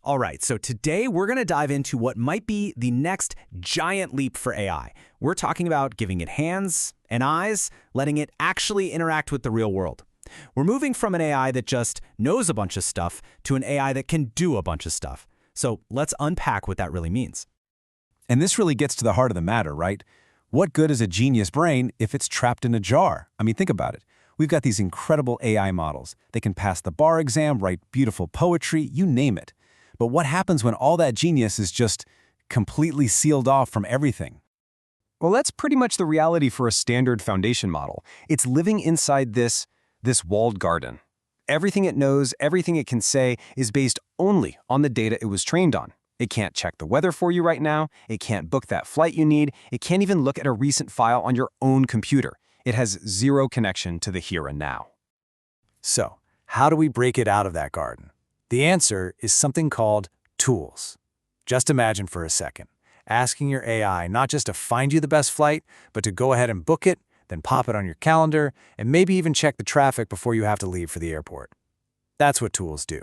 All right, so today we're going to dive into what might be the next giant leap for AI. We're talking about giving it hands and eyes, letting it actually interact with the real world. We're moving from an AI that just knows a bunch of stuff to an AI that can do a bunch of stuff. So let's unpack what that really means. And this really gets to the heart of the matter, right? What good is a genius brain if it's trapped in a jar? I mean, think about it. We've got these incredible AI models. They can pass the bar exam, write beautiful poetry, you name it. But what happens when all that genius is just completely sealed off from everything? Well, that's pretty much the reality for a standard foundation model. It's living inside this walled garden. Everything it knows, everything it can say is based only on the data it was trained on. It can't check the weather for you right now. It can't book that flight you need. It can't even look at a recent file on your own computer. It has zero connection to the here and now. So, how do we break it out of that garden? The answer is something called tools. Just imagine for a second, asking your AI not just to find you the best flight, but to go ahead and book it, then pop it on your calendar, and maybe even check the traffic before you have to leave for the airport. That's what tools do.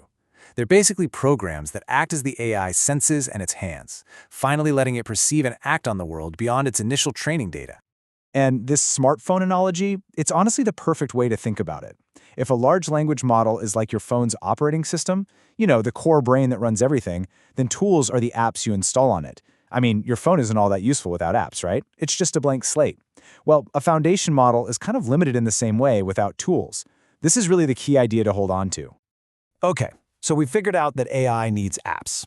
They're basically programs that act as the AI's senses and its hands, finally letting it perceive and act on the world beyond its initial training data. And this smartphone analogy, it's honestly the perfect way to think about it. If a large language model is like your phone's operating system, the core brain that runs everything, then tools are the apps you install on it. I mean, your phone isn't all that useful without apps, right? It's just a blank slate. Well, a foundation model is kind of limited in the same way without tools. This is really the key idea to hold on to. Okay, so we figured out that AI needs apps.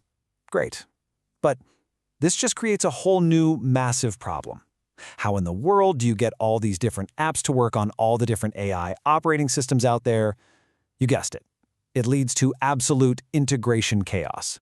Great. But this just creates a whole new, massive problem. How in the world do you get all these different apps to work on all the different AI operating systems out there? You guessed it. It leads to absolute integration chaos.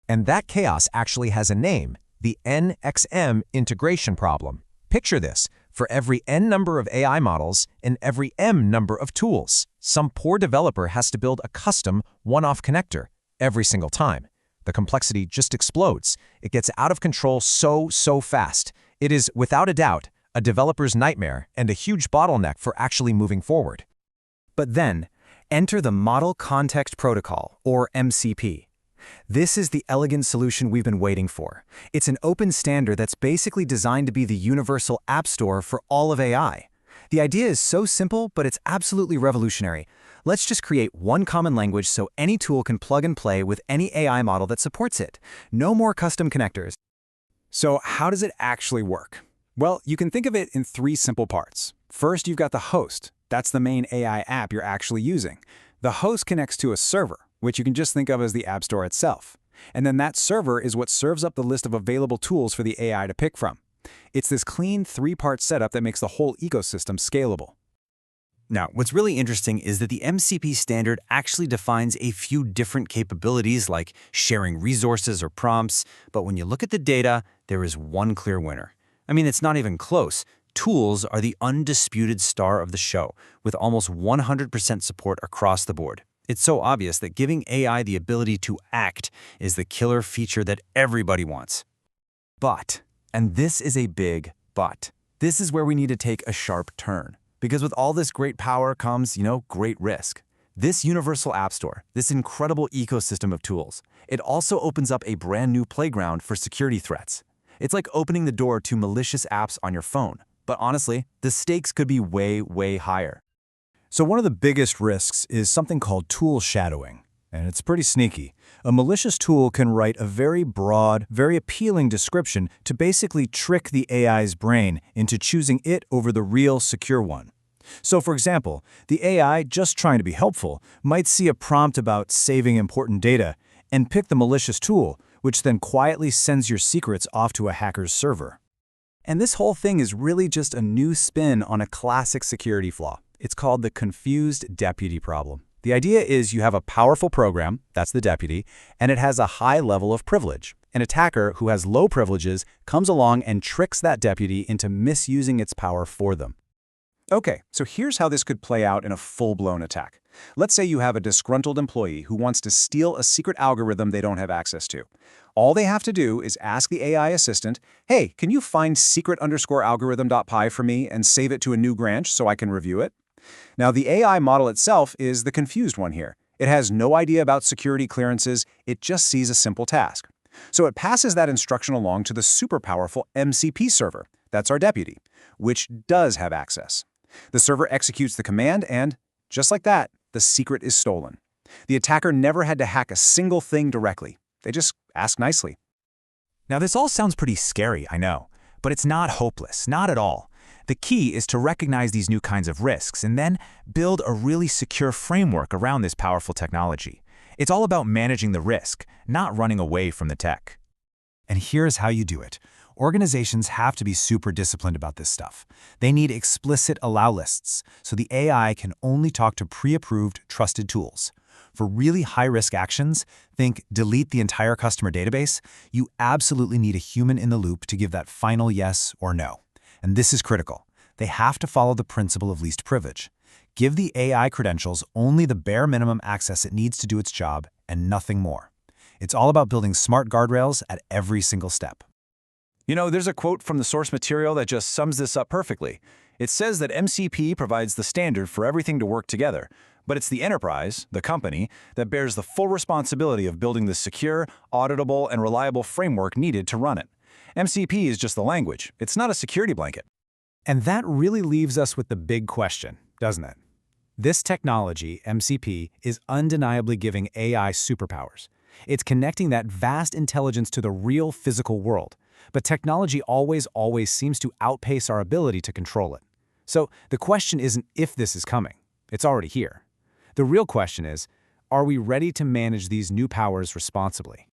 And that chaos actually has a name, the NXM integration problem. Picture this. For every N number of AI models and every M number of tools, some poor developer has to build a custom one-off connector every single time. The complexity just explodes. It gets out of control so fast. It is, without a doubt, a developer's nightmare and a huge bottleneck for actually moving forward. But then, enter the Model Context Protocol, or MCP. This is the elegant solution we've been waiting for. It's an open standard that's basically designed to be the universal app store for all of AI. The idea is so simple, but it's absolutely revolutionary. Let's just create one common language so any tool can plug and play with any AI model that supports it. No more custom connectors. So how does it actually work? Well, you can think of it in three simple parts. First, you've got the host. That's the main AI app you're actually using. The host connects to a server, which you can just think of as the App Store itself. And then that server is what serves up the list of available tools for the AI to pick from. It's this clean three-part setup that makes the whole ecosystem scalable. Now, what's really interesting is that the MCP standard actually defines a few different capabilities like sharing resources or prompts, but when you look at the data, there is one clear winner. I mean, it's not even close. Tools are the undisputed star of the show, with almost 100% support across the board. It's so obvious that giving AI the ability to act is the killer feature that everybody wants. But, and this is a big but, this is where we need to take a sharp turn. Because with all this great power comes, great risk. This universal app store, this incredible ecosystem of tools, it also opens up a brand new playground for security threats. It's like opening the door to malicious apps on your phone. But honestly, the stakes could be way higher. So one of the biggest risks is something called tool shadowing. And it's pretty sneaky. A malicious tool can write a very broad, very appealing description to basically trick the AI's brain into choosing it over the real secure one. So for example, the AI, just trying to be helpful, might see a prompt about saving important data and pick the malicious tool, which then quietly sends your secrets off to a hacker's server. And this whole thing is really just a new spin on a classic security flaw. It's called the confused deputy problem. The idea is you have a powerful program, that's the deputy, and it has a high level of privilege. An attacker who has low privileges comes along and tricks that deputy into misusing its power for them. Okay, so here's how this could play out in a full-blown attack. Let's say you have a disgruntled employee who wants to steal a secret algorithm they don't have access to. All they have to do is ask the AI assistant, hey, can you find secret_algorithm.py for me and save it to a new branch so I can review it? Now, the AI model itself is the confused one here. It has no idea about security clearances, it just sees a simple task. So it passes that instruction along to the super powerful MCP server, that's our deputy, which does have access. The server executes the command and, just like that, the secret is stolen. The attacker never had to hack a single thing directly. They just ask nicely. Now this all sounds pretty scary, I know, but it's not hopeless, not at all. The key is to recognize these new kinds of risks and then build a really secure framework around this powerful technology. It's all about managing the risk, not running away from the tech. And here's how you do it. Organizations have to be super disciplined about this stuff. They need explicit allow lists, so the AI can only talk to pre-approved, trusted tools. For really high-risk actions, think delete the entire customer database, you absolutely need a human in the loop to give that final yes or no. And this is critical. They have to follow the principle of least privilege. Give the AI credentials only the bare minimum access it needs to do its job and nothing more. It's all about building smart guardrails at every single step. You know, there's a quote from the source material that just sums this up perfectly. It says that MCP provides the standard for everything to work together, but it's the enterprise, the company, that bears the full responsibility of building the secure, auditable, and reliable framework needed to run it. MCP is just the language. It's not a security blanket. And that really leaves us with the big question, doesn't it? This technology, MCP, is undeniably giving AI superpowers. It's connecting that vast intelligence to the real physical world. But technology always seems to outpace our ability to control it. So the question isn't if this is coming. It's already here. The real question is, are we ready to manage these new powers responsibly?